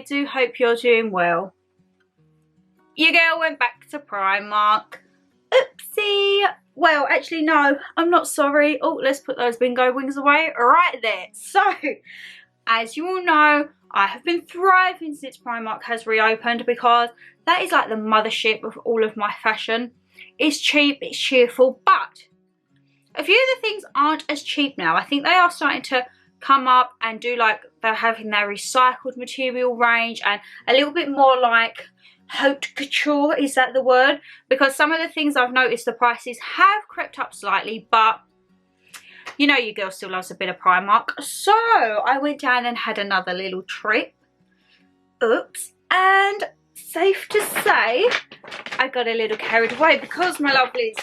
I do hope you're doing well. Your girl went back to Primark. Oopsie. Well, actually no, I'm not sorry. Oh, let's put those bingo wings away right there. So, as you all know, I have been thriving since Primark has reopened because that is like the mothership of all of my fashion. It's cheap, it's cheerful, but a few of the things aren't as cheap now. I think they are starting to come up and do like, they're having their recycled material range and a little bit more like haute couture, is that the word? Because some of the things I've noticed the prices have crept up slightly, but you know your girl still loves a bit of Primark. So I went down and had another little trip. Oops. And safe to say, I got a little carried away because, my lovelies,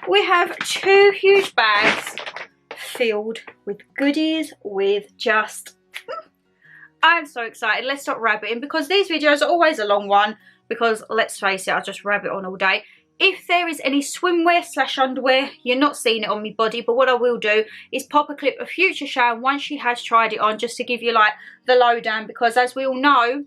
we have 2 huge bags filled with goodies, with just, I'm so excited. Let's stop rabbiting because these videos are always a long one because let's face it, I just rabbit on all day. If there is any swimwear / underwear, you're not seeing it on my body, but what I will do is pop a clip of future Shan once she has tried it on, just to give you like the lowdown, because as we all know,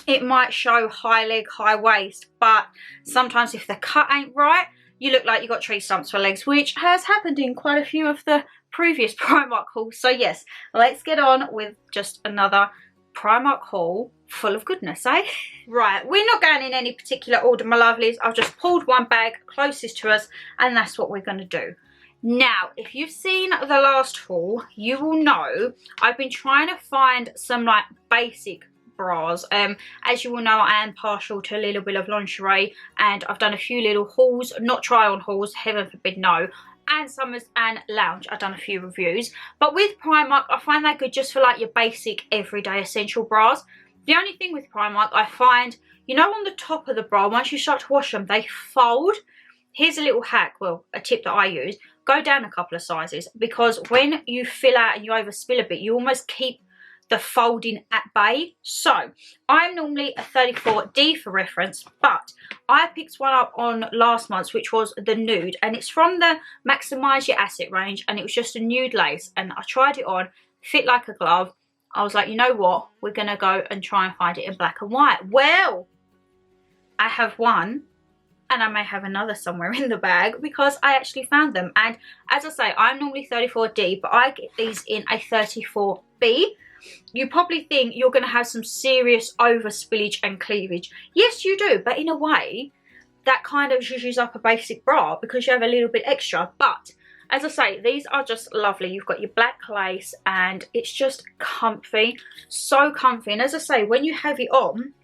it might show high leg, high waist, but sometimes if the cut ain't right, you look like you got tree stumps for legs, which has happened in quite a few of the previous Primark hauls. So yes, let's get on with just another Primark haul full of goodness, eh? Right, we're not going in any particular order, my lovelies. I've just pulled one bag closest to us and that's what we're going to do. Now, if you've seen the last haul, you will know I've been trying to find some like basic bras. As you will know, I am partial to a little bit of lingerie and I've done a few little hauls, not try on hauls, heaven forbid no, and summers and lounge. I've done a few reviews, but with Primark I find that good just for like your basic everyday essential bras. The only thing with Primark I find, you know, on the top of the bra, once you start to wash them, they fold. Here's a little hack, well, a tip that I use. Go down a couple of sizes, because when you fill out and you overspill a bit, you almost keep the folding at bay. So I'm normally a 34D for reference, but I picked one up on last month's, which was the nude, and it's from the Maximise Your Asset range, and it was just a nude lace, and I tried it on, fit like a glove. I was like, you know what, we're gonna go and try and find it in black and white. Well, I have one and I may have another somewhere in the bag because I actually found them. And as I say, I'm normally 34D, but I get these in a 34B. You probably think you're going to have some serious over spillage and cleavage. Yes, you do, but in a way, that kind of zhuzhes up a basic bra because you have a little bit extra. But as I say, these are just lovely. You've got your black lace and it's just comfy, so comfy. And as I say, when you have it on,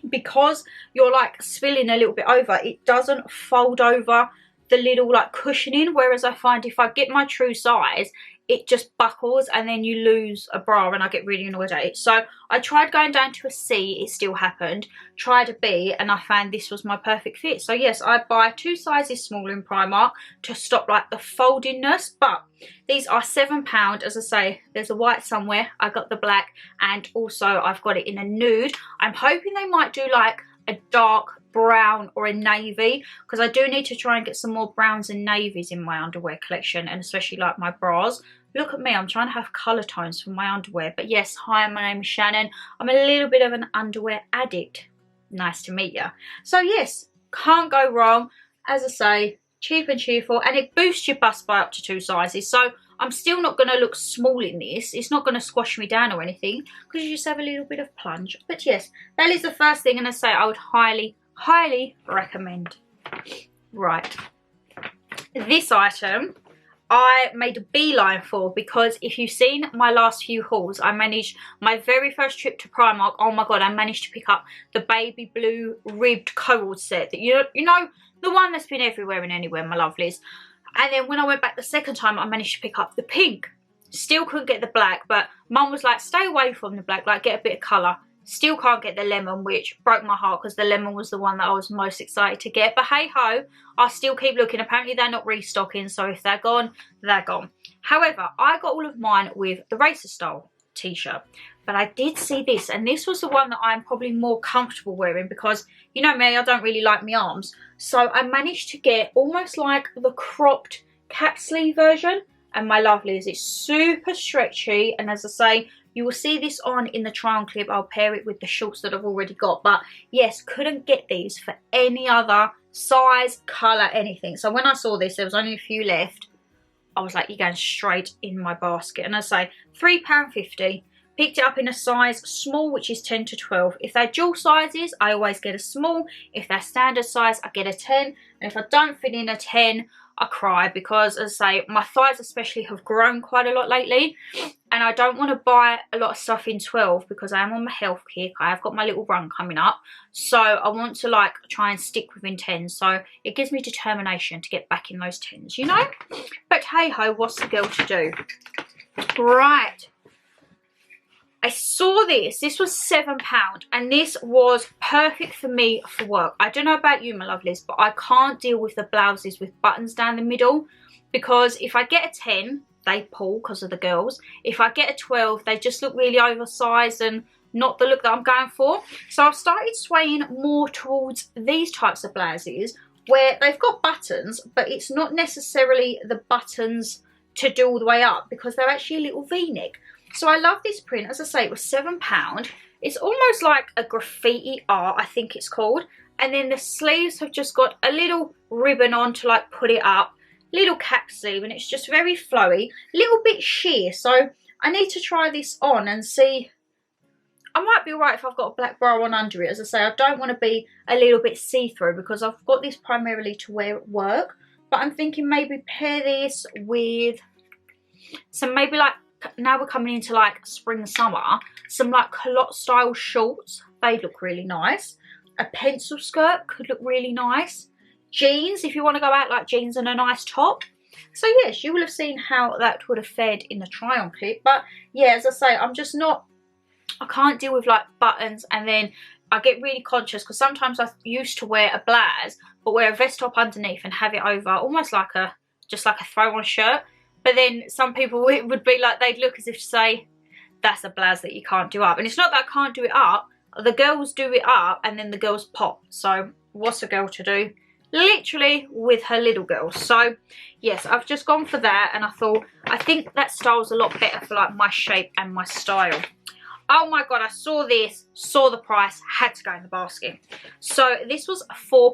because you're like spilling a little bit over, it doesn't fold over the little like cushioning, whereas I find if I get my true size, it just buckles and then you lose a bra and I get really annoyed at it. So I tried going down to a C, it still happened. Tried a B and I found this was my perfect fit. So yes, I buy 2 sizes smaller in Primark to stop like the foldingness, but these are £7. As I say, there's a white somewhere, I got the black, and also I've got it in a nude. I'm hoping they might do like a dark brown or a navy, because I do need to try and get some more browns and navies in my underwear collection, and especially like my bras. Look at me, I'm trying to have colour tones for my underwear. But yes, hi, my name is Shannon. I'm a little bit of an underwear addict. Nice to meet you. So yes, can't go wrong. As I say, cheap and cheerful, and it boosts your bust by up to 2 sizes. So I'm still not going to look small in this. It's not going to squash me down or anything, because you just have a little bit of plunge. But yes, that is the first thing, and I say I would highly recommend. Right, this item I made a beeline for, because if you've seen my last few hauls, I managed, my very first trip to Primark, oh my god, I managed to pick up the baby blue ribbed coral set, that you know, the one that's been everywhere and anywhere, my lovelies. And then when I went back the second time, I managed to pick up the pink. Still couldn't get the black, but mum was like, stay away from the black, like get a bit of colour. Still can't get the lemon, which broke my heart because the lemon was the one that I was most excited to get. But hey ho, I still keep looking. Apparently they're not restocking, so if they're gone, they're gone. However, I got all of mine with the racer style t-shirt. But I did see this, and this was the one that I'm probably more comfortable wearing because, you know me, I don't really like my arms. So I managed to get almost like the cropped cap sleeve version. And my lovelies, it's super stretchy, and as I say, You will see this on in the try on clip. I'll pair it with the shorts that I've already got. But yes, couldn't get these for any other size, colour, anything. So when I saw this, there was only a few left. I was like, you're going straight in my basket. And I say £3.50. Picked it up in a size small, which is 10 to 12. If they're dual sizes, I always get a small. If they're standard size, I get a 10. And if I don't fit in a 10, I cry, because as I say, my thighs especially have grown quite a lot lately, and I don't want to buy a lot of stuff in 12 because I am on my health kick. I have got my little run coming up, so I want to like try and stick within 10. So it gives me determination to get back in those 10s, you know. But hey ho, what's the girl to do? Right, I saw this was £7, and this was perfect for me for work. I don't know about you, my lovelies, but I can't deal with the blouses with buttons down the middle, because if I get a 10, they pull because of the girls. If I get a 12, they just look really oversized and not the look that I'm going for. So I've started swaying more towards these types of blouses where they've got buttons, but it's not necessarily the buttons to do all the way up, because they're actually a little V-neck. So I love this print. As I say, it was £7. It's almost like a graffiti art, I think it's called. And then the sleeves have just got a little ribbon on to like put it up. Little cap sleeve, and it's just very flowy. A little bit sheer. So I need to try this on and see. I might be alright if I've got a black bra on under it. As I say, I don't want to be a little bit see-through because I've got this primarily to wear at work. But I'm thinking maybe pair this with some, maybe like, now we're coming into like spring summer, some like culotte style shorts. They look really nice. A pencil skirt could look really nice. Jeans, if you want to go out like jeans and a nice top. So yes, you will have seen how that would have fared in the try on clip. But yeah, as I say, I'm just not, I can't deal with like buttons, and then I get really conscious because sometimes I used to wear a blouse but wear a vest top underneath and have it over almost like a, just like a throw on shirt. But then some people, it would be like, they'd look as if to say, that's a blouse that you can't do up. And it's not that I can't do it up. The girls do it up and then the girls pop. So what's a girl to do? Literally with her little girls. So yes, I've just gone for that, and I thought, I think that style's a lot better for like my shape and my style. Oh my god, I saw this, saw the price, had to go in the basket. So this was £4.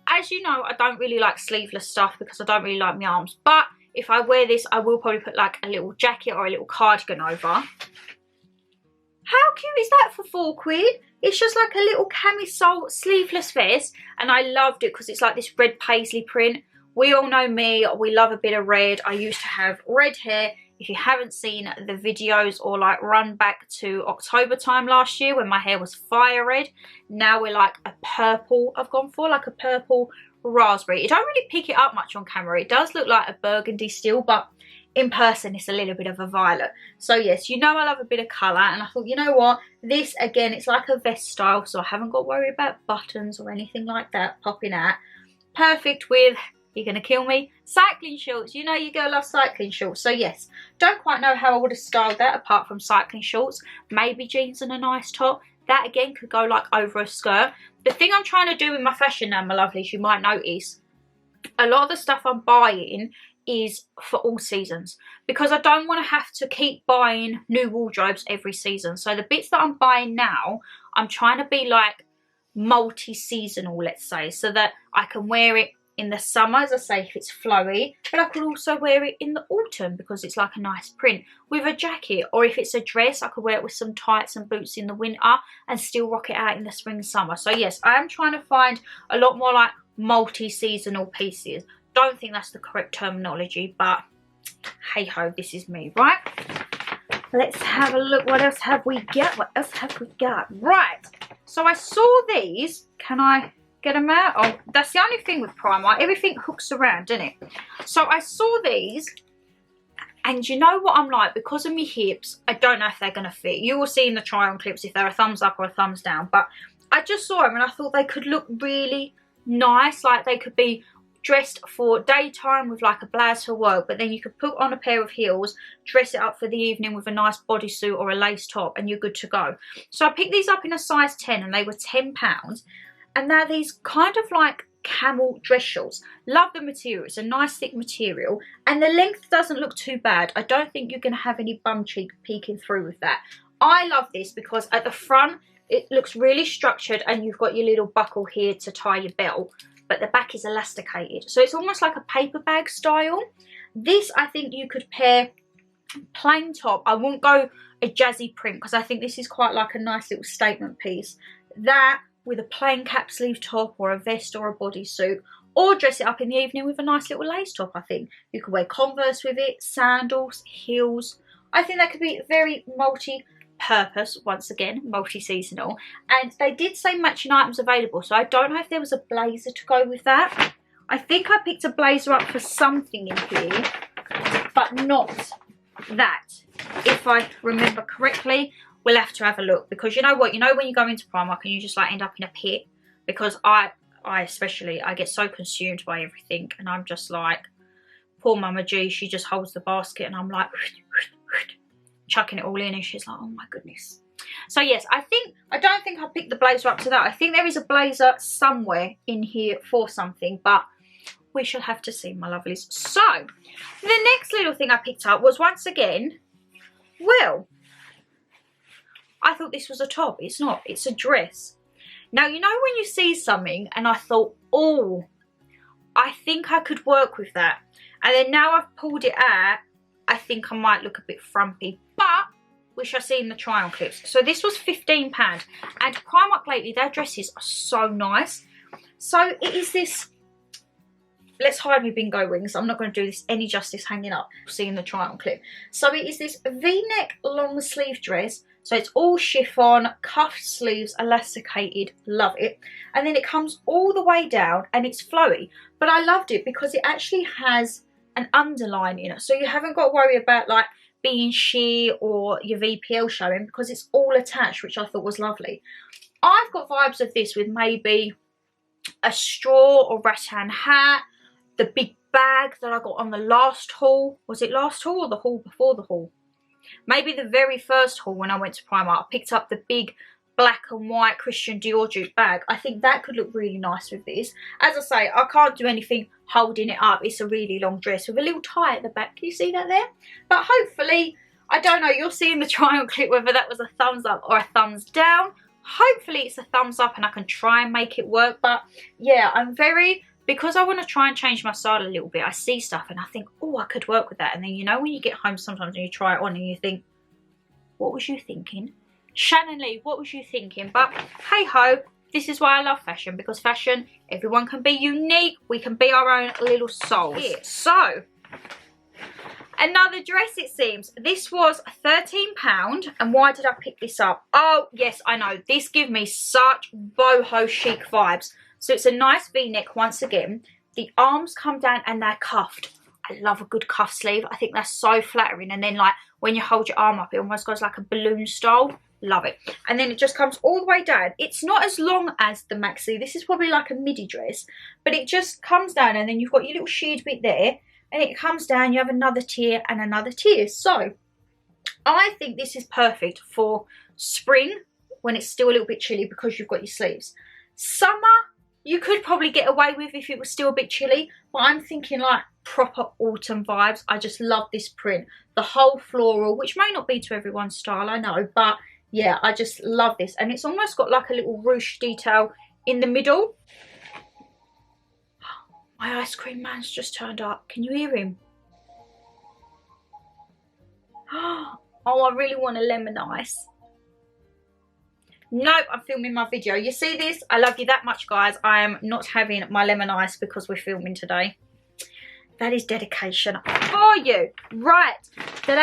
As you know, I don't really like sleeveless stuff because I don't really like my arms. But if I wear this, I will probably put like a little jacket or a little cardigan over. How cute is that for £4? It's just like a little camisole sleeveless vest, and I loved it because it's like this red paisley print. We all know me, we love a bit of red. I used to have red hair. If you haven't seen the videos or like run back to October time last year when my hair was fire red, now we're like a purple. I've gone for like a purple raspberry. You don't really pick it up much on camera. It does look like a burgundy still, but in person it's a little bit of a violet. So yes, you know I love a bit of colour, and I thought, you know what, this again, it's like a vest style, so I haven't got to worry about buttons or anything like that popping out. Perfect with, you're gonna kill me, cycling shorts. You know your girl loves cycling shorts. So yes, don't quite know how I would have styled that apart from cycling shorts. Maybe jeans and a nice top. That again could go like over a skirt. The thing I'm trying to do with my fashion now, my lovelies, you might notice, a lot of the stuff I'm buying is for all seasons, because I don't want to have to keep buying new wardrobes every season. So the bits that I'm buying now, I'm trying to be like multi-seasonal, let's say, so that I can wear it in the summer, as I say, if it's flowy, but I could also wear it in the autumn because it's like a nice print with a jacket. Or if it's a dress, I could wear it with some tights and boots in the winter and still rock it out in the spring summer. So yes, I am trying to find a lot more like multi-seasonal pieces. Don't think that's the correct terminology, but hey ho, this is me, right? Let's have a look. What else have we got? What else have we got? Right, so I saw these. Can I get them out? Oh, that's the only thing with Primark. Everything hooks around, doesn't it? So I saw these, and you know what I'm like, because of my hips, I don't know if they're going to fit. You will see in the try on clips if they're a thumbs up or a thumbs down, but I just saw them and I thought they could look really nice. Like they could be dressed for daytime with like a blouse for work, but then you could put on a pair of heels, dress it up for the evening with a nice bodysuit or a lace top, and you're good to go. So I picked these up in a size 10 and they were £10. And they're these kind of like camel dress shorts. Love the material. It's a nice thick material and the length doesn't look too bad. I don't think you're going to have any bum cheek peeking through with that. I love this because at the front it looks really structured and you've got your little buckle here to tie your belt, but the back is elasticated. So it's almost like a paper bag style. This I think you could pair plain top. I won't go a jazzy print because I think this is quite like a nice little statement piece. That with a plain cap sleeve top or a vest or a bodysuit, or dress it up in the evening with a nice little lace top. I think you could wear Converse with it, sandals, heels. I think that could be very multi-purpose, once again, multi-seasonal. And they did say matching items available, so I don't know if there was a blazer to go with that. I think I picked a blazer up for something in here, but not that. If I remember correctly, we'll have to have a look, because you know what, you know when you go into Primark and you just like end up in a pit, because I especially, I get so consumed by everything and I'm just like, poor Mama G, she just holds the basket and I'm like chucking it all in and she's like, oh my goodness. So yes, I don't think I picked the blazer up to that. I think there is a blazer somewhere in here for something, but we shall have to see, my lovelies. So the next little thing I picked up was, once again, well, I thought this was a top. It's not. It's a dress. Now, you know when you see something and I thought, oh, I think I could work with that. And then now I've pulled it out, I think I might look a bit frumpy. But we shall see in the try-on clips. So this was £15. And Primark lately, their dresses are so nice. So it is this... Let's hide my bingo wings. I'm not going to do this any justice hanging up. See in the try-on clip. So it is this V-neck long sleeve dress. So it's all chiffon, cuffed sleeves, elasticated. Love it. And then it comes all the way down and it's flowy. But I loved it because it actually has an underline in it. So you haven't got to worry about like being sheer or your VPL showing, because it's all attached, which I thought was lovely. I've got vibes of this with maybe a straw or rattan hat. The big bag that I got on the last haul. Was it last haul or the haul before the haul? Maybe the very first haul when I went to Primark. I picked up the big black and white Christian Dior dupe bag. I think that could look really nice with this. As I say, I can't do anything holding it up. It's a really long dress with a little tie at the back. Can you see that there? But hopefully, I don't know, you'll see in the try-on clip whether that was a thumbs up or a thumbs down. Hopefully it's a thumbs up and I can try and make it work. But yeah, because I want to try and change my style a little bit, I see stuff and I think, oh, I could work with that. And then, you know, when you get home sometimes and you try it on and you think, what was you thinking? Shannon Lee, what was you thinking? But hey ho, this is why I love fashion, because fashion, everyone can be unique. We can be our own little souls. Yeah. So, another dress, it seems. This was £13. And why did I pick this up? Oh, yes, I know. This gives me such boho chic vibes. So it's a nice V-neck once again. The arms come down and they're cuffed. I love a good cuff sleeve. I think that's so flattering. And then like when you hold your arm up, it almost goes like a balloon style. Love it. And then it just comes all the way down. It's not as long as the maxi. This is probably like a midi dress. But it just comes down and then you've got your little sheared bit there. And it comes down. You have another tier and another tier. So I think this is perfect for spring when it's still a little bit chilly because you've got your sleeves. Summer, you could probably get away with if it was still a bit chilly, but I'm thinking like proper autumn vibes. I just love this print. The whole floral, which may not be to everyone's style, I know, but yeah, I just love this. And it's almost got like a little ruche detail in the middle. My ice cream man's just turned up. Can you hear him? Oh, I really want a lemon ice. Nope, I'm filming my video. You see this? I love you that much, guys. I am not having my lemon ice because we're filming today. That is dedication for you. Right. So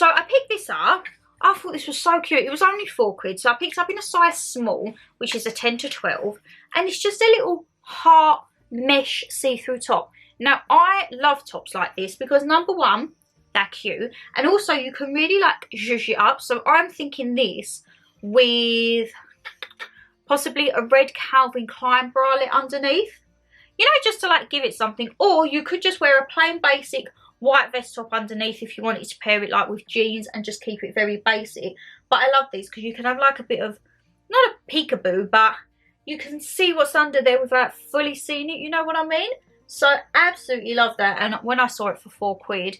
I picked this up. I thought this was so cute. It was only £4. So I picked up in a size small, which is a 10 to 12. And it's just a little heart mesh see-through top. Now, I love tops like this because number one, they're cute, and also you can really like zhuzh it up. So I'm thinking this with possibly a red Calvin Klein bralette underneath, you know, just to like give it something. Or you could just wear a plain basic white vest top underneath if you wanted to pair it like with jeans and just keep it very basic. But I love these because you can have like a bit of, not a peekaboo, but you can see what's under there without fully seeing it, you know what I mean? So absolutely love that. And when I saw it for £4,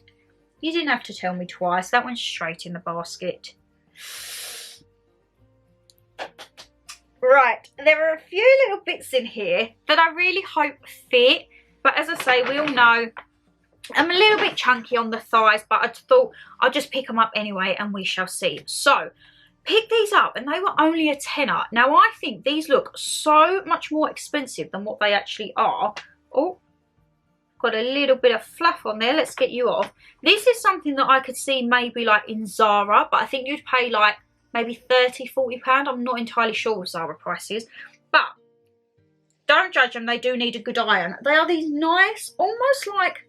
you didn't have to tell me twice. That went straight in the basket. Right, there are a few little bits in here that I really hope fit. But as I say, we all know I'm a little bit chunky on the thighs, but I thought I'll just pick them up anyway and we shall see. So, pick these up and they were only a tenner. Now, I think these look so much more expensive than what they actually are. Oh, got a little bit of fluff on there. Let's get you off. This is something that I could see maybe like in Zara, but I think you'd pay like maybe £30–40. I'm not entirely sure with Zara prices, but don't judge them. They do need a good iron. They are these nice, almost like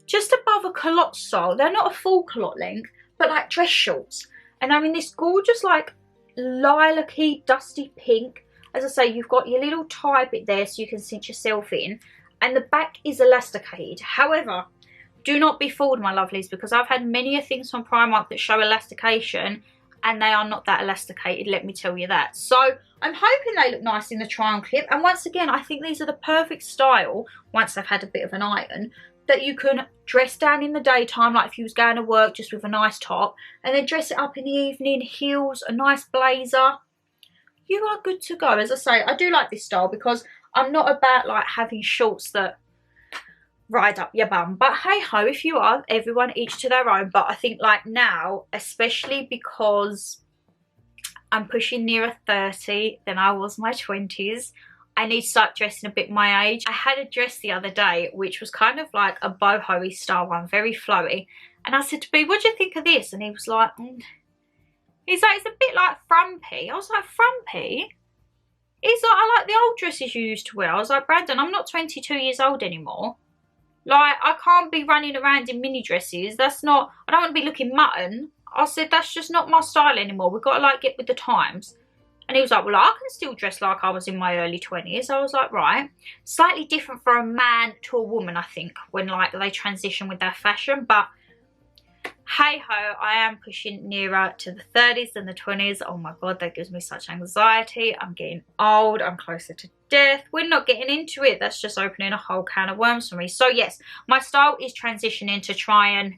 just above a culotte style. They're not a full culotte length, but like dress shorts. And I'm in this gorgeous like lilac-y, dusty pink. As I say, you've got your little tie bit there so you can cinch yourself in. And the back is elasticated. However, do not be fooled, my lovelies, because I've had many things from Primark that show elastication and they are not that elasticated, let me tell you that. So I'm hoping they look nice in the try on clip. And once again, I think these are the perfect style, once they've had a bit of an iron, that you can dress down in the daytime, like if you was going to work just with a nice top, and then dress it up in the evening, heels, a nice blazer. You are good to go. As I say, I do like this style because I'm not about like having shorts that ride up your bum, but hey ho, if you are, everyone each to their own. But I think like now, especially because I'm pushing nearer 30 than I was my 20s, I need to start dressing a bit my age. I had a dress the other day which was kind of like a boho-y style one, very flowy, and I said to B, what do you think of this? And he was like, he's like, it's a bit like frumpy. I was like, frumpy? He's like, I like the old dresses you used to wear. I was like, Brandon, I'm not 22 years old anymore. Like, I can't be running around in mini dresses. That's not, I don't want to be looking mutton. I said, that's just not my style anymore. We've got to, like, get with the times. And he was like, well, I can still dress like I was in my early 20s. I was like, right. Slightly different for a man to a woman, I think, when, like, they transition with their fashion. But, hey-ho, I am pushing nearer to the 30s than the 20s. Oh, my God, that gives me such anxiety. I'm getting old. I'm closer to death. We're not getting into it. That's just opening a whole can of worms for me. So, yes, my style is transitioning to try and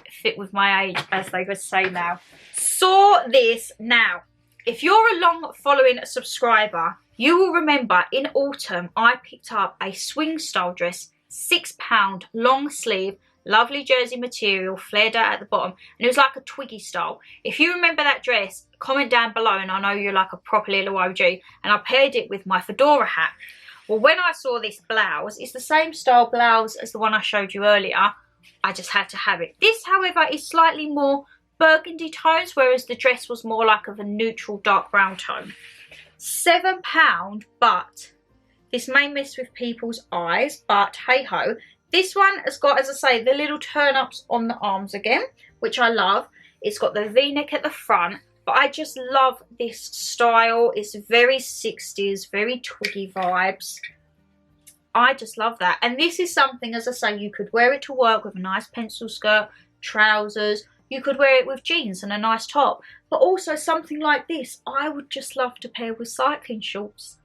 fit with my age, as they would say now. Saw this now. If you're a long following subscriber, you will remember in autumn I picked up a swing style dress, £6, long sleeve, lovely jersey material, flared out at the bottom, and it was like a twiggy style. If you remember that dress, comment down below and I know you're like a proper little OG. And I paired it with my fedora hat. Well, when I saw this blouse, it's the same style blouse as the one I showed you earlier. I just had to have it. This, however, is slightly more burgundy tones, whereas the dress was more like of a neutral dark brown tone. £7, but this may mess with people's eyes, but hey ho. This one has got, as I say, the little turn ups on the arms again, which I love. It's got the V-neck at the front, but I just love this style. It's very 60s, very twiggy vibes. I just love that. And this is something, as I say, you could wear it to work with a nice pencil skirt, trousers. You could wear it with jeans and a nice top. But also something like this, I would just love to pair with cycling shorts.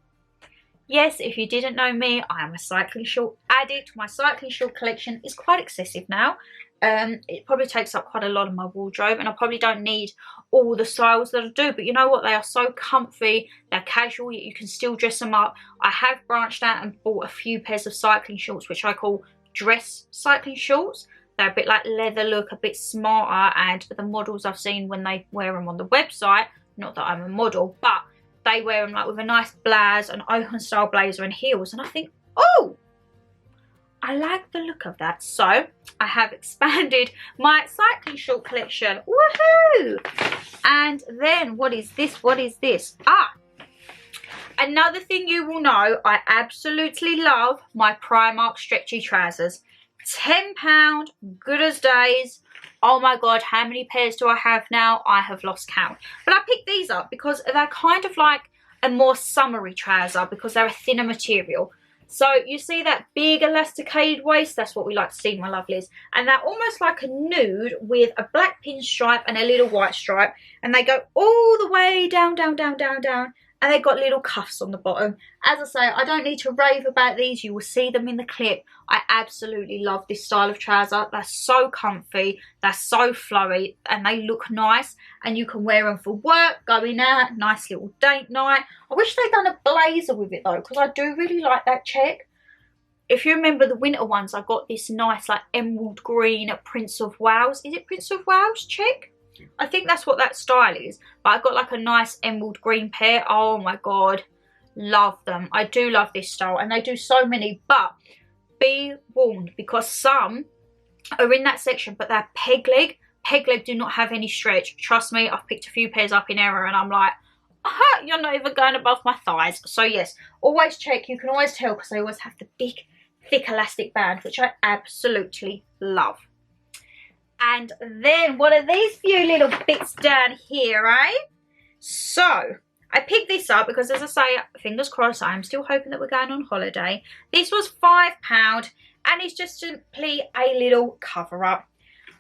Yes, if you didn't know me, I am a cycling short addict. My cycling short collection is quite excessive now. It probably takes up quite a lot of my wardrobe, and I probably don't need all the styles that I do. But you know what? They are so comfy. They're casual, yet you can still dress them up. I have branched out and bought a few pairs of cycling shorts, which I call dress cycling shorts. They're a bit like leather look, a bit smarter, and the models I've seen when they wear them on the website, not that I'm a model, but they wear them like with a nice blouse, an open style blazer and heels, and I think, oh, I like the look of that. So I have expanded my cycling short collection. Woohoo! And then what is this? What is this? Ah, another thing you will know, I absolutely love my Primark stretchy trousers. £10, good as days. Oh my God, how many pairs do I have now? I have lost count. But I picked these up because they're kind of like a more summery trouser because they're a thinner material. So you see that big elasticated waist? That's what we like to see, my lovelies. And they're almost like a nude with a black pinstripe and a little white stripe. And they go all the way down, down, down, down, down. and they've got little cuffs on the bottom. As I say, I don't need to rave about these. You will see them in the clip. I absolutely love this style of trouser. They're so comfy, they're so flowy, and they look nice, and you can wear them for work, going out, nice little date night. I wish they'd done a blazer with it though, because I do really like that check. If you remember the winter ones, I got this nice like emerald green Prince of Wales. Is it Prince of Wales check? I think that's what that style is. But I got like a nice emerald green pair. Oh my god, love them. I do love this style, and they do so many. But be warned, because some are in that section, but they're peg leg. Peg leg do not have any stretch. Trust me, I've picked a few pairs up in error, and I'm like, aha, you're not even going above my thighs. So yes, always check. You can always tell, because they always have the big thick elastic band, which I absolutely love. And then what are these few little bits down here, eh? So I picked this up because, as I say, fingers crossed, I'm still hoping that we're going on holiday. This was £5, and it's just simply a little cover up.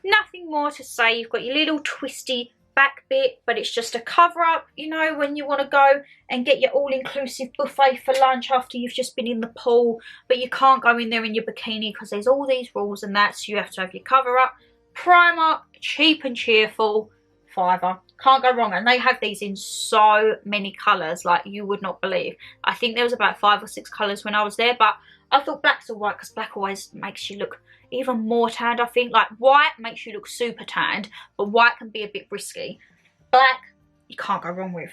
Nothing more to say. You've got your little twisty back bit, but it's just a cover up, you know, when you want to go and get your all-inclusive buffet for lunch after you've just been in the pool, but you can't go in there in your bikini because there's all these rules and that, so you have to have your cover up. Primark, cheap and cheerful, £5, can't go wrong. And they have these in so many colours, like you would not believe. I think there was about 5 or 6 colours when I was there, but I thought black's alright, because black always makes you look even more tanned. I think like white makes you look super tanned, but white can be a bit risky. Black, you can't go wrong with.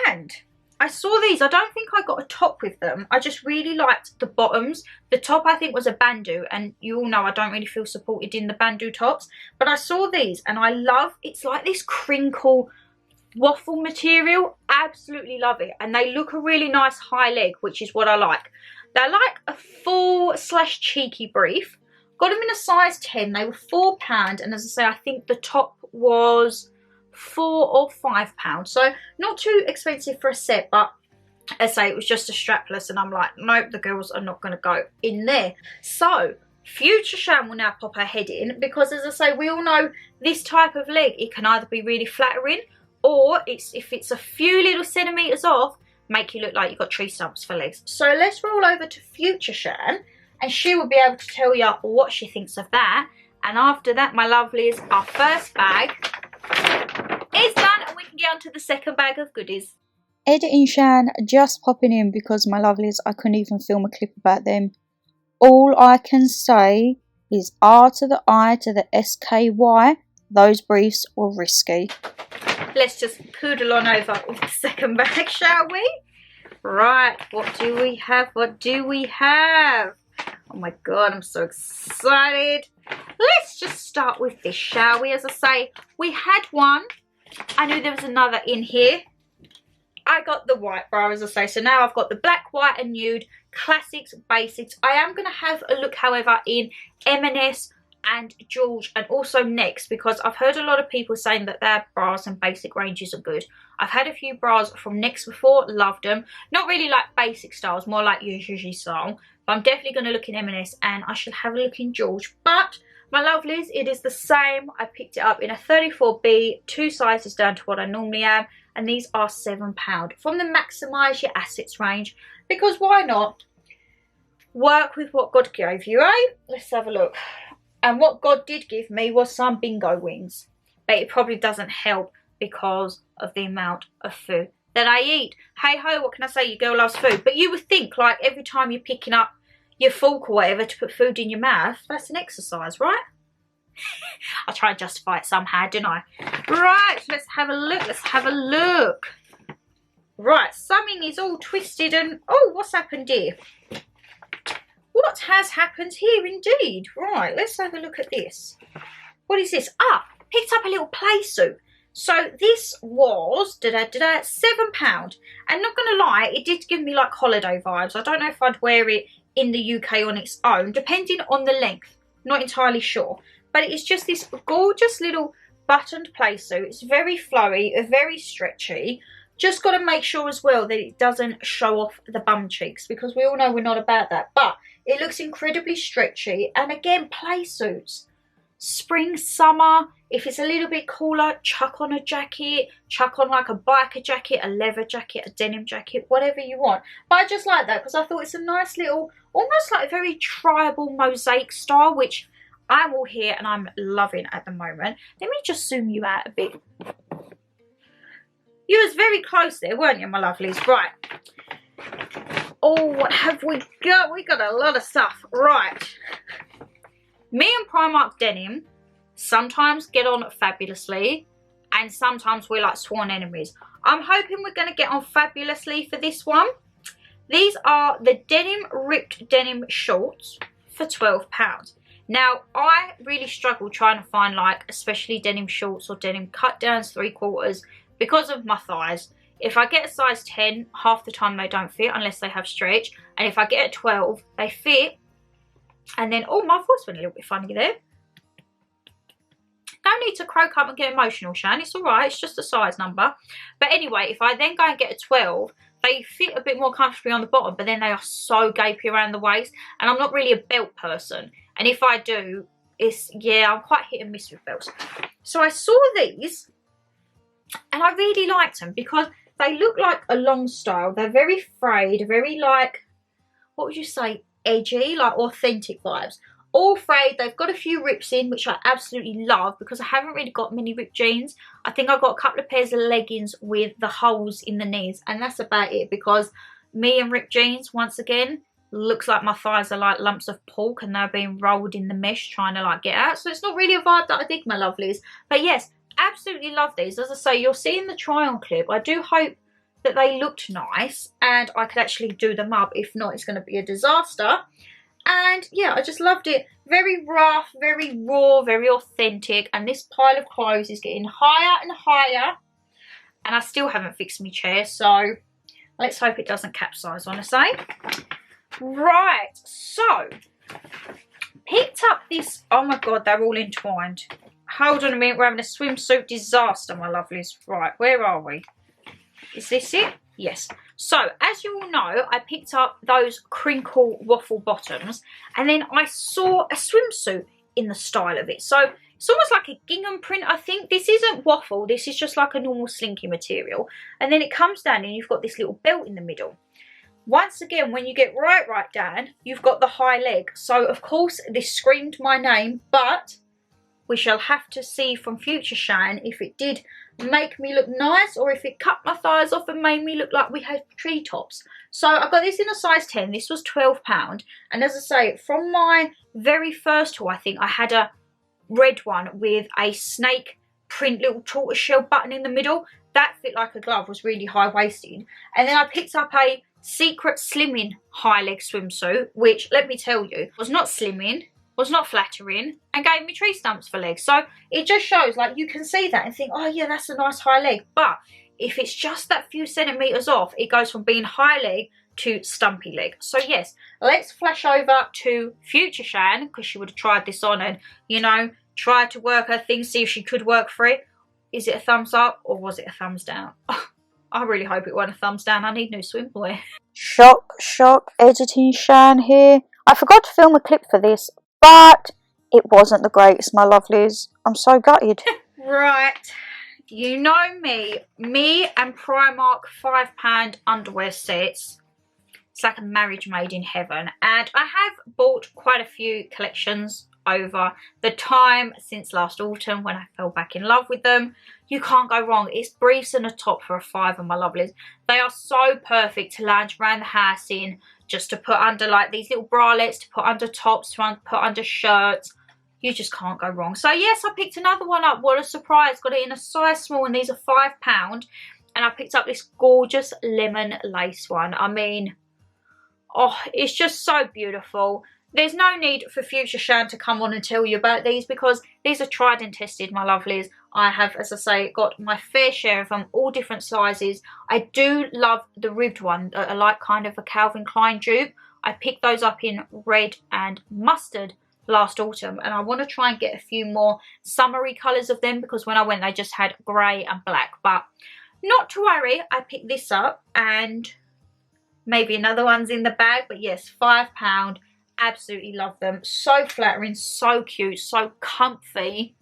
And I saw these. I don't think I got a top with them. I just really liked the bottoms. The top I think was a bandeau, and you all know I don't really feel supported in the bandeau tops, but I saw these and I love, it's like this crinkle waffle material. Absolutely love it, and they look a really nice high leg, which is what I like. They're like a full slash cheeky brief. Got them in a size 10. They were £4, and as I say, I think the top was £4 or £5. So not too expensive for a set, but as I say, it was just a strapless, and I'm like, nope, the girls are not going to go in there. So future Shan will now pop her head in, because as I say, we all know this type of leg, it can either be really flattering, or if it's a few little centimetres off, make you look like you've got tree stumps for legs. So let's roll over to future Shan, and she will be able to tell you what she thinks of that. And after that, my lovelies, our first bag is done, and we can get on to the second bag of goodies. Editing Shan just popping in, because my lovelies, I couldn't even film a clip about them. All I can say is R to the I to the SKY. Those briefs were risky. Let's just poodle on over with the second bag, shall we? Right, what do we have? What do we have? Oh my god, I'm so excited. Let's just start with this, shall we? As I say, we had one. I knew there was another in here. I got the white bra, as I say. So now I've got the black, white and nude, classics, basics. I am going to have a look, however, in M&S and George, and also Next, because I've heard a lot of people saying that their bras and basic ranges are good. I've had a few bras from Next before, loved them. Not really like basic styles, more like your Gigi style. But I'm definitely going to look in M&S, and I shall have a look in George. But my lovelies, it is the same. I picked it up in a 34B, 2 sizes down to what I normally am, and these are £7 from the Maximise Your Assets range, because why not? Work with what God gave you, eh? Let's have a look. And what God did give me was some bingo wings, but it probably doesn't help because of the amount of food that I eat. Hey ho, what can I say? Your girl loves food. But you would think, like, every time you're picking up your fork or whatever to put food in your mouth, that's an exercise, right? I try and justify it somehow, didn't I? Right, let's have a look. Let's have a look. Right, something is all twisted and... Oh, what's happened here? What has happened here indeed? Right, let's have a look at this. What is this? Ah, picked up a little play suit. So this was £7. And not going to lie, it did give me like holiday vibes. I don't know if I'd wear it in the UK on its own, depending on the length. Not entirely sure. But it is just this gorgeous little buttoned play suit. It's very flowy, very stretchy. Just got to make sure as well that it doesn't show off the bum cheeks, because we all know we're not about that. But it looks incredibly stretchy. And again, play suits. Spring, summer, If it's a little bit cooler, chuck on a jacket, chuck on like a biker jacket, a leather jacket, a denim jacket, whatever you want. But I just like that because I thought it's a nice little, almost like a very tribal mosaic style, which I'm all here and I'm loving at the moment. Let me just zoom you out a bit. You was very close there, weren't you, my lovelies? Right. Oh, what have we got? We got a lot of stuff. Right. Me and Primark denim sometimes get on fabulously, and sometimes we're like sworn enemies. I'm hoping we're going to get on fabulously for this one. These are the denim ripped denim shorts for £12. Now, I really struggle trying to find like especially denim shorts or denim cut downs 3/4 because of my thighs. If I get a size 10, half the time they don't fit unless they have stretch, and if I get a 12, they fit. And then, oh, my voice went a little bit funny there. No need to croak up and get emotional, Shan. It's all right. It's just a size number. But anyway, if I then go and get a 12, they fit a bit more comfortably on the bottom, but then they are so gapey around the waist. And I'm not really a belt person. And if I do, it's, yeah, I'm quite hit and miss with belts. So I saw these, and I really liked them because they look like a long style. They're very frayed, very like, what would you say, edgy, like authentic vibes. All frayed. They've got a few rips in, which I absolutely love because I haven't really got many ripped jeans. I think I've got a couple of pairs of leggings with the holes in the knees, and that's about it because me and ripped jeans, once again, looks like my thighs are like lumps of pork and they're being rolled in the mesh trying to like get out. So it's not really a vibe that I dig, my lovelies. But yes, absolutely love these. As I say, you'll see in the try on clip, I do hope that they looked nice and I could actually do them up. If not, it's going to be a disaster. And yeah, I just loved it. Very rough, very raw, very authentic. And this pile of clothes is getting higher and higher. And I still haven't fixed my chair. So let's hope it doesn't capsize, honestly. Right, so picked up this. Oh my God, they're all entwined. Hold on a minute, we're having a swimsuit disaster, my lovelies. Right, where are we? Is this it? Yes. So, as you all know, I picked up those crinkle waffle bottoms, and then I saw a swimsuit in the style of it. So, it's almost like a gingham print, I think. This isn't waffle, this is just like a normal slinky material. And then it comes down and you've got this little belt in the middle. Once again, when you get right down, you've got the high leg. So, of course, this screamed my name, but we shall have to see from future Shan if it did make me look nice or if it cut my thighs off and made me look like we had treetops. So I got this in a size 10. This was £12. And as I say, from my very first haul, I think I had a red one with a snake print little tortoiseshell button in the middle. That fit like a glove, was really high-waisted. And then I picked up a secret slimming high leg swimsuit, which, let me tell you, was not slimming, was not flattering, and gave me tree stumps for legs. So it just shows, like, you can see that and think, oh yeah, that's a nice high leg. But if it's just that few centimetres off, it goes from being high leg to stumpy leg. So yes, let's flash over to future Shan, because she would have tried this on and, you know, tried to work her thing, see if she could work for it. Is it a thumbs up or was it a thumbs down? Oh, I really hope it wasn't a thumbs down. I need new swimwear. Shock, editing Shan here. I forgot to film a clip for this, but it wasn't the greatest, my lovelies. I'm so gutted. Right, you know me and Primark £5 underwear sets. It's like a marriage made in heaven. And I have bought quite a few collections over the time since last autumn when I fell back in love with them. You can't go wrong. It's briefs and a top for a £5, my lovelies. They are so perfect to lounge around the house in, just to put under like these little bralettes, to put under tops, to put under shirts. You just can't go wrong. So yes, I picked another one up. What a surprise. Got it in a size small and these are £5. And I picked up this gorgeous lemon lace one. I mean, oh, it's just so beautiful. There's no need for future Shan to come on and tell you about these because these are tried and tested, my lovelies. I have, as I say, got my fair share of them, all different sizes. I do love the ribbed one, I like kind of a Calvin Klein dupe. I picked those up in red and mustard last autumn, and I want to try and get a few more summery colours of them because when I went they just had grey and black. But not to worry, I picked this up and maybe another one's in the bag. But yes, £5. Absolutely love them. So flattering, so cute, so comfy.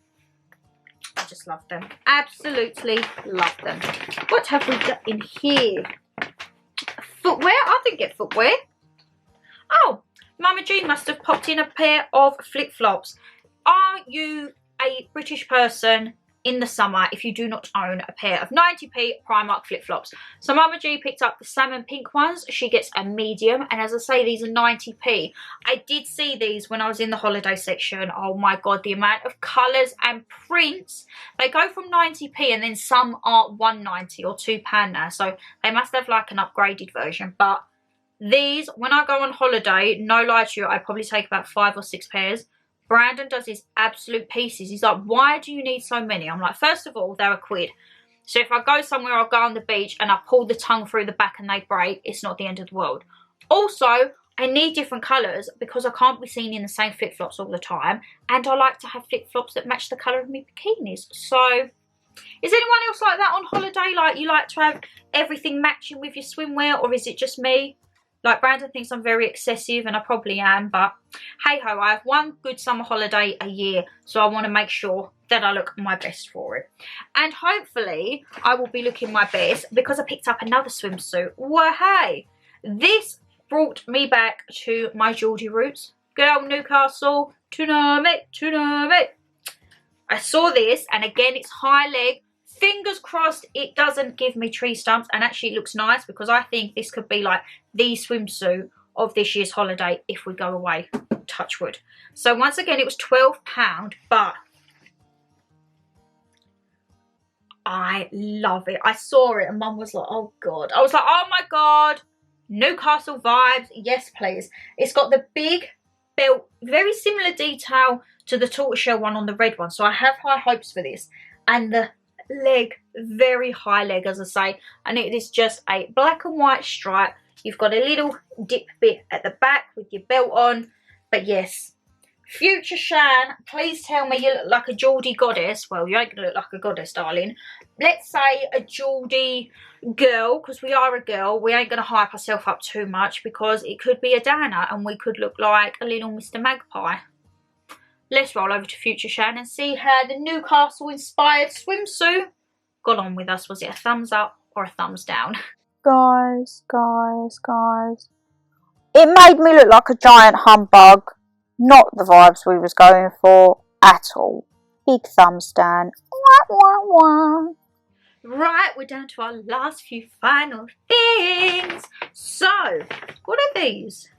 I just love them. Absolutely love them. What have we got in here? Footwear? I didn't get footwear. Oh, Mama G must have popped in a pair of flip-flops. Are you a British person in the summer if you do not own a pair of 90p Primark flip-flops? So Mama G picked up the salmon pink ones. She gets a medium, and as I say, these are 90p. I did see these when I was in the holiday section. Oh my god, the amount of colours and prints. They go from 90p and then some are £1.90 or £2 now, so they must have like an upgraded version. But these, when I go on holiday, no lie to you, I probably take about 5 or 6 pairs. Brandon does his absolute pieces. He's like, why do you need so many? I'm like, first of all, they're £1. So if I go somewhere, I'll go on the beach and I pull the tongue through the back and they break, it's not the end of the world. Also, I need different colours because I can't be seen in the same flip-flops all the time. And I like to have flip-flops that match the colour of my bikinis. So, is anyone else like that on holiday? Like, you like to have everything matching with your swimwear, or is it just me? Like, Brandon thinks I'm very excessive, and I probably am, but hey-ho, I have one good summer holiday a year, so I want to make sure that I look my best for it. And hopefully, I will be looking my best because I picked up another swimsuit. Well, hey, this brought me back to my Geordie roots. Good old Newcastle, Toonami. I saw this, and again, it's high leg. Fingers crossed it doesn't give me tree stumps, and actually it looks nice because I think this could be like the swimsuit of this year's holiday if we go away. Touch wood. So once again, it was £12, but I love it. I saw it and Mum was like, oh god. I was like, oh my god, Newcastle vibes. Yes, please. It's got the big belt, very similar detail to the tortoiseshell one on the red one. So I have high hopes for this. And the leg, very high leg, as I say, and it is just a black and white stripe. You've got a little dip bit at the back with your belt on. But yes, future Shan, please tell me you look like a Geordie goddess. Well, you ain't gonna look like a goddess, darling. Let's say a Geordie girl, because we are a girl. We ain't gonna hype ourselves up too much because it could be a Dana and we could look like a little Mr. Magpie. Let's roll over to future Shan and see how the Newcastle inspired swimsuit got on with us. Was it a thumbs up or a thumbs down? Guys. It made me look like a giant humbug. Not the vibes we was going for at all. Big thumbs down. Right, we're down to our last few final things. So, what are these?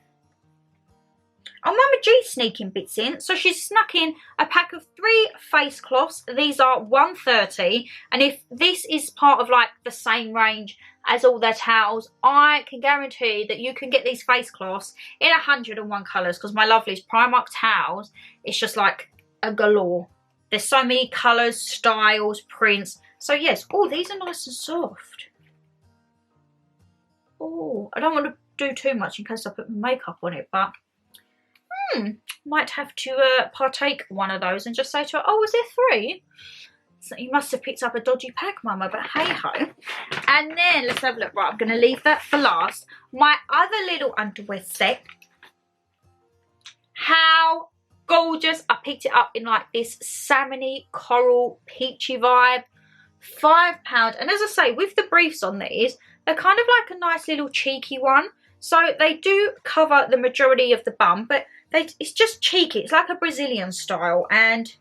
Oh, Mama G sneaking bits in. So she's snuck in a pack of 3 face cloths. These are $1.30. And if this is part of like the same range as all their towels, I can guarantee that you can get these face cloths in 101 colours. Because my lovely's Primark towels, it's just like a galore. There's so many colours, styles, prints. So yes, oh, these are nice and soft. Oh, I don't want to do too much in case I put makeup on it, but might have to partake one of those and just say to her, oh, was there 3? So you must have picked up a dodgy pack, Mama, but hey-ho. And then, let's have a look. Right, I'm going to leave that for last. My other little underwear set. How gorgeous. I picked it up in like this salmony, coral, peachy vibe. £5. And as I say, with the briefs on these, they're kind of like a nice little cheeky one. So they do cover the majority of the bum, but it's just cheeky. It's like a Brazilian style, and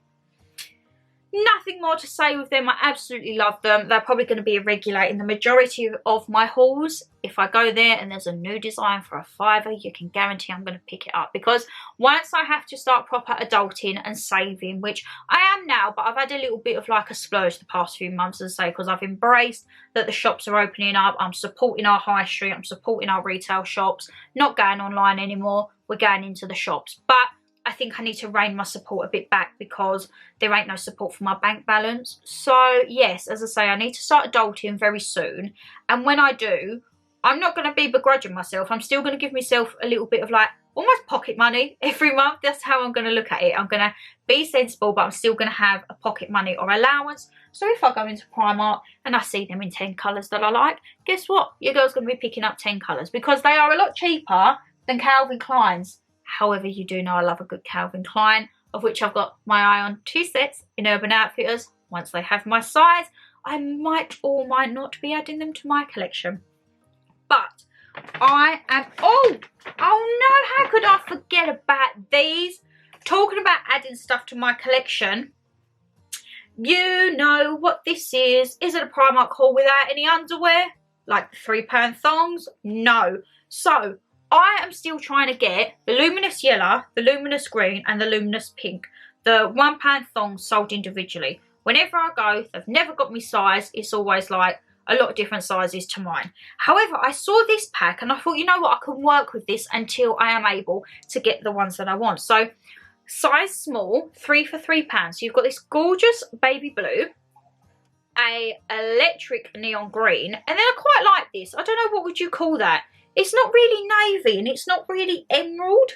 nothing more to say with them. I absolutely love them. They're probably going to be a regular in the majority of my hauls. If I go there and there's a new design for a £5, you can guarantee I'm going to pick it up, because once I have to start proper adulting and saving, which I am now, but I've had a little bit of like a splurge the past few months, as I say, because I've embraced that the shops are opening up. I'm supporting our high street. I'm supporting our retail shops. Not going online anymore. We're going into the shops. But I think I need to rein my support a bit back because there ain't no support for my bank balance. So yes, as I say, I need to start adulting very soon. And when I do, I'm not going to be begrudging myself. I'm still going to give myself a little bit of like almost pocket money every month. That's how I'm going to look at it. I'm going to be sensible, but I'm still going to have a pocket money or allowance. So if I go into Primark and I see them in 10 colours that I like, guess what? Your girl's going to be picking up 10 colours because they are a lot cheaper than Calvin Klein's. However, you do know I love a good Calvin Klein, of which I've got my eye on 2 sets in Urban Outfitters. Once they have my size, I might or might not be adding them to my collection. But I am, oh no, how could I forget about these? Talking about adding stuff to my collection, you know what this is. Is it a Primark haul without any underwear? Like the £3 thongs? No. So, I am still trying to get the luminous yellow, the luminous green and the luminous pink. The £1 thongs sold individually. Whenever I go, they've never got me size. It's always like a lot of different sizes to mine. However, I saw this pack and I thought, you know what, I can work with this until I am able to get the ones that I want. So, size small, 3 for £3. So you've got this gorgeous baby blue, a electric neon green, and then I quite like this. I don't know, what would you call that? It's not really navy and it's not really emerald.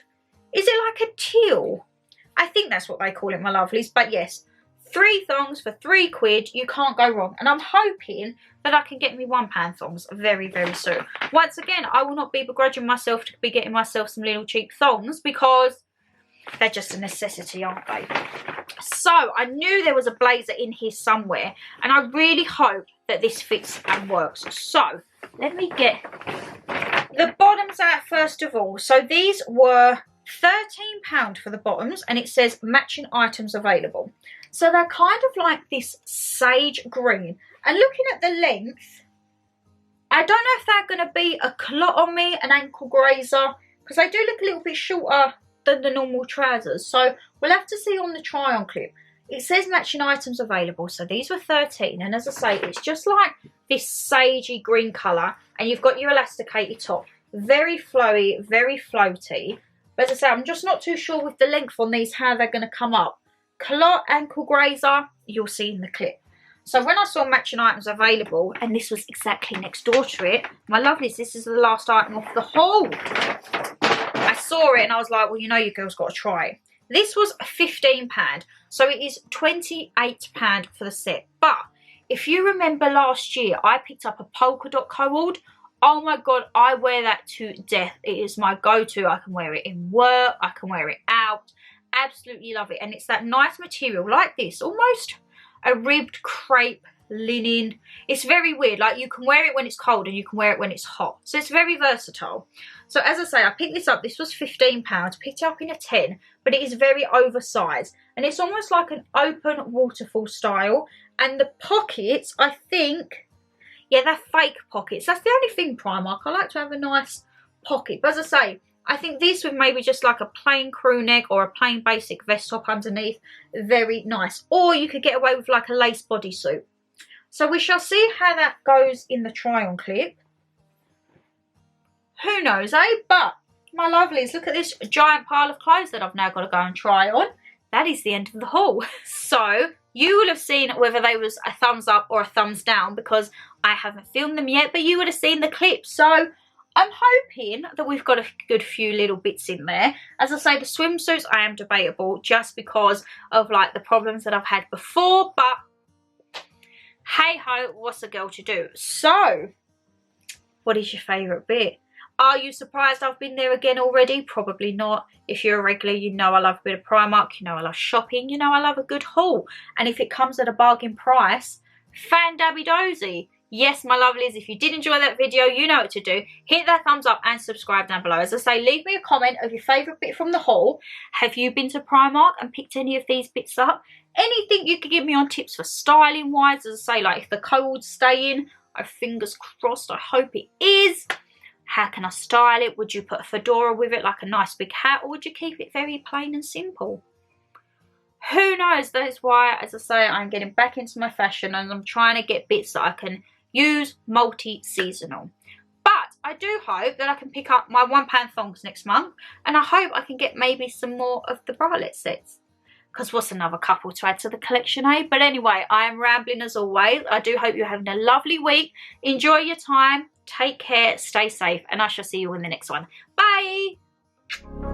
Is it like a teal? I think that's what they call it, my lovelies. But yes, 3 thongs for £3. You can't go wrong. And I'm hoping that I can get me £1 thongs very, very soon. Once again, I will not be begrudging myself to be getting myself some little cheap thongs because they're just a necessity, aren't they? So, I knew there was a blazer in here somewhere. And I really hope that this fits and works. So, let me get the bottoms out first of all. So, these were £13 for the bottoms. And it says matching items available. So, they're kind of like this sage green. And looking at the length, I don't know if they're going to be a clot on me, an ankle grazer. Because they do look a little bit shorter than the normal trousers, so we'll have to see on the try on clip. It says matching items available, so these were 13, and as I say, it's just like this sagey green colour, and you've got your elasticated top. Very flowy, very floaty, but as I say, I'm just not too sure with the length on these how they're going to come up. Clot, ankle grazer, you'll see in the clip. So when I saw matching items available, and this was exactly next door to it, my lovelies, this is the last item off the haul. I saw it and I was like, well, you know your girl's got to try it. This was £15, so it is £28 for the set. But if you remember last year, I picked up a polka dot cord. Oh my God, I wear that to death. It is my go-to. I can wear it in work. I can wear it out. Absolutely love it. And it's that nice material like this, almost a ribbed crepe linen. It's very weird. Like you can wear it when it's cold and you can wear it when it's hot. So it's very versatile. So as I say, I picked this up. This was £15. Picked it up in a 10, but it is very oversized. And it's almost like an open waterfall style. And the pockets, I think, yeah, they're fake pockets. That's the only thing, Primark. I like to have a nice pocket. But as I say, I think this with maybe just like a plain crew neck or a plain basic vest top underneath. Very nice. Or you could get away with like a lace bodysuit. So we shall see how that goes in the try-on clip. Who knows, eh? But, my lovelies, look at this giant pile of clothes that I've now got to go and try on. That is the end of the haul. So, you will have seen whether they was a thumbs up or a thumbs down because I haven't filmed them yet, but you would have seen the clip. So, I'm hoping that we've got a good few little bits in there. As I say, the swimsuits, I am debatable just because of like the problems that I've had before, but hey ho, what's a girl to do? So, what is your favourite bit? Are you surprised I've been there again already? Probably not. If you're a regular, you know I love a bit of Primark, you know I love shopping, you know I love a good haul. And if it comes at a bargain price, fan-dabby-dozy. Yes, my lovelies, if you did enjoy that video, you know what to do. Hit that thumbs up and subscribe down below. As I say, leave me a comment of your favourite bit from the haul. Have you been to Primark and picked any of these bits up? Anything you could give me on tips for styling wise. As I say, like if the cold's staying, fingers crossed, I hope it is. How can I style it? Would you put a fedora with it, like a nice big hat, or would you keep it very plain and simple? Who knows? That is why, as I say, I'm getting back into my fashion and I'm trying to get bits that I can use multi-seasonal. But I do hope that I can pick up my £1 thongs next month, and I hope I can get maybe some more of the bralette sets. Because what's another couple to add to the collection, eh? But anyway, I am rambling as always. I do hope you're having a lovely week. Enjoy your time. Take care. Stay safe. And I shall see you in the next one. Bye.